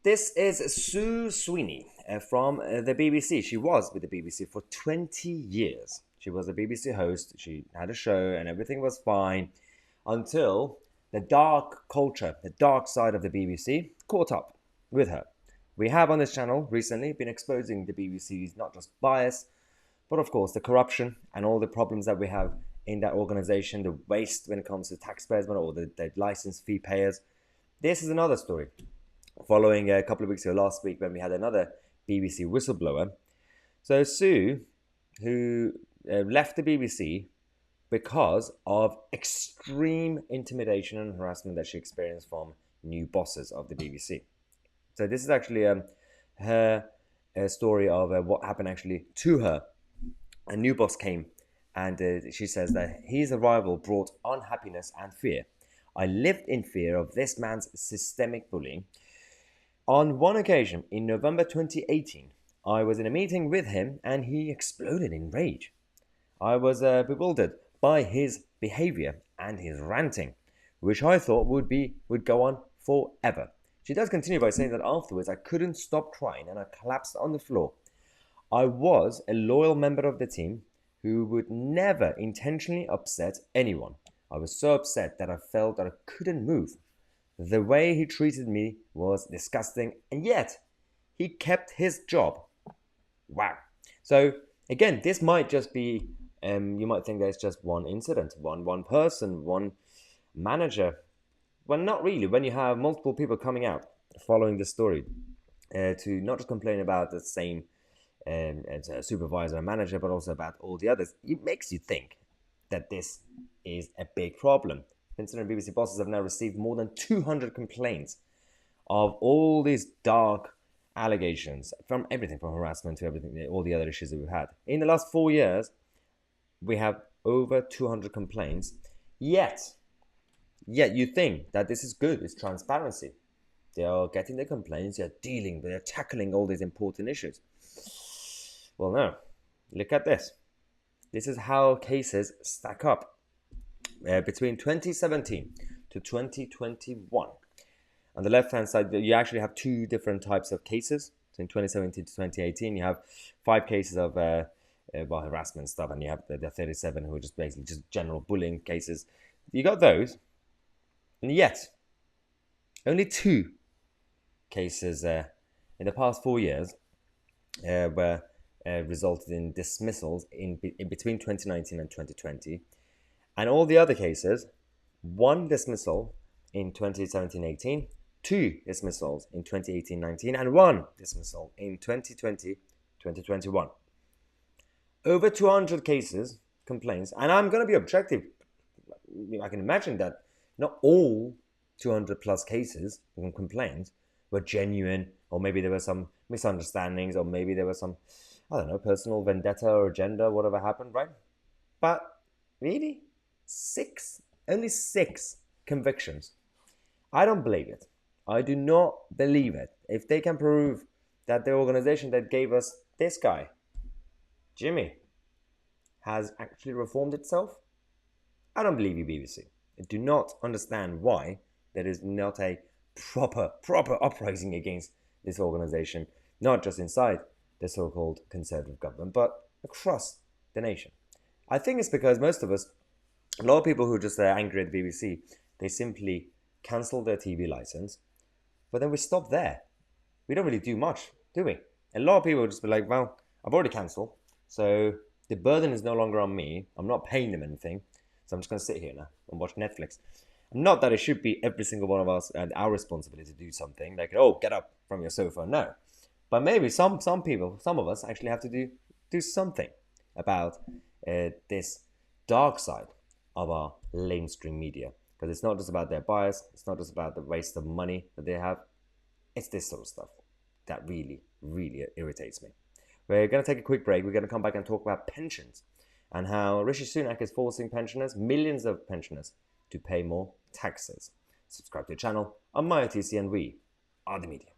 This is Sue Sweeney from the BBC. She was with the BBC for 20 years. She was a BBC host. She had a show and everything was fine until the dark culture, the dark side of the BBC caught up with her. We have on this channel recently been exposing the BBC's not just bias, but of course the corruption and all the problems that we have in that organization, the waste when it comes to taxpayers, or the license fee payers. This is another story. Following a couple of weeks ago, last week, when we had another BBC whistleblower. So Sue, who left the BBC because of extreme intimidation and harassment that she experienced from new bosses of the BBC. So this is actually her story of what happened actually to her. A new boss came and she says that his arrival brought unhappiness and fear. I lived in fear of this man's systemic bullying. On one occasion, in November 2018, I was in a meeting with him and he exploded in rage. I was bewildered by his behavior and his ranting, which I thought would go on forever. She does continue by saying that afterwards I couldn't stop crying and I collapsed on the floor. I was a loyal member of the team who would never intentionally upset anyone. I was so upset that I felt that I couldn't move. The way he treated me was disgusting, and yet he kept his job. Wow. So again, this might just be, you might think that it's just one incident, one person, one manager. Well, not really. When you have multiple people coming out following the story to not just complain about the same as a supervisor and manager, but also about all the others, it makes you think that this is a big problem. Considering BBC bosses have now received more than 200 complaints of all these dark allegations from everything from harassment to everything, all the other issues that we've had. In the last 4 years, we have over 200 complaints. Yet you think that this is good, it's transparency. They are getting their complaints, they're tackling all these important issues. Well, no, look at this. This is how cases stack up. Between 2017 to 2021. On the left-hand side, you actually have two different types of cases. So in 2017 to 2018, you have 5 cases of harassment stuff, and you have the 37 who are just basically just general bullying cases. You got those, and yet only 2 cases in the past 4 years were resulted in dismissals in between 2019 and 2020. And all the other cases, 1 dismissal in 2017-18, 2 dismissals in 2018-19, and 1 dismissal in 2020-2021. Over 200 cases, complaints, and I'm going to be objective. I can imagine that not all 200 plus cases and complaints were genuine, or maybe there were some misunderstandings, or maybe there was some, I don't know, personal vendetta or agenda, whatever happened, right? But really? Only 6 convictions. I don't believe it. I do not believe it. If they can prove that the organization that gave us this guy, Jimmy, has actually reformed itself, I don't believe you, BBC. I do not understand why there is not a proper uprising against this organization, not just inside the so-called conservative government, but across the nation. I think it's because most of us, a lot of people who just are angry at the BBC, they simply cancel their TV license, but then we stop there. We don't really do much, do we? A lot of people just be like, well, I've already cancelled, so the burden is no longer on me. I'm not paying them anything, so I'm just going to sit here now and watch Netflix. Not that it should be every single one of us and our responsibility to do something, like, oh, get up from your sofa, no. But maybe some people, some of us actually have to do something about this dark side of our mainstream media, because it's not just about their bias, it's not just about the waste of money that they have, it's this sort of stuff that really irritates me. We're going to take a quick break. We're going to come back and talk about pensions and how Rishi Sunak is forcing pensioners, millions of pensioners, to pay more taxes. Subscribe to the channel. I'm Maya TC and we are the media.